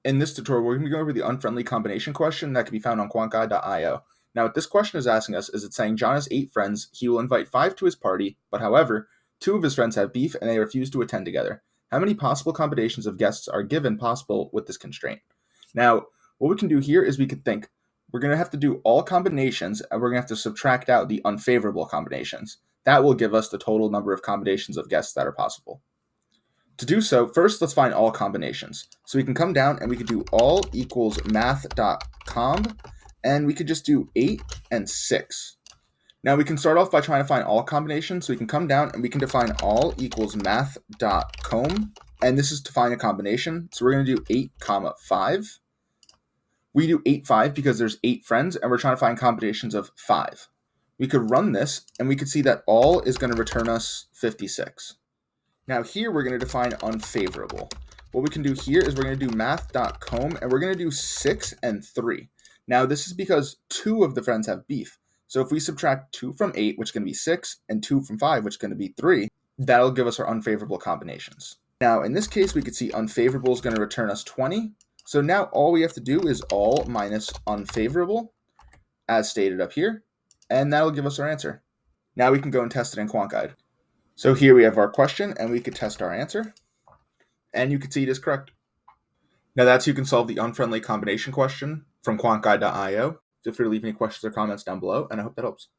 In this tutorial, we're going to go over the unfriendly combination question that can be found on QuantGuide IO. Now, what this question is asking us is it's saying John has 8 friends. He will invite 5 to his party, but however, 2 of his friends have beef and they refuse to attend together. How many possible combinations of guests are given possible with this constraint? Now, what we can do here is we could think we're going to have to do all combinations and we're going to have to subtract out the unfavorable combinations. That will give us the total number of combinations of guests that are possible. To do so, first let's find all combinations. So we can come down and we could do all equals math.comb, and we could just do 8 and 6. Now we can start off by trying to find all combinations. So we can come down and we can define all equals math.comb, and this is to find a combination. So we're going to do 8 comma 5. We do 8, 5 because there's 8 friends and we're trying to find combinations of 5. We could run this and we could see that all is going to return us 56. Now here we're going to define unfavorable. What we can do here is we're going to do math.comb and we're going to do 6 and 3. Now this is because 2 of the friends have beef. So if we subtract 2 from 8, which is going to be 6, and 2 from 5, which is going to be 3, that'll give us our unfavorable combinations. Now in this case, we could see unfavorable is going to return us 20. So now all we have to do is all minus unfavorable, as stated up here, and that'll give us our answer. Now we can go and test it in QuantGuide. So here we have our question, and we could test our answer, and you can see it is correct. Now that's how you can solve the unfriendly combination question from QuantGuide IO. Feel free to leave any questions or comments down below, and I hope that helps.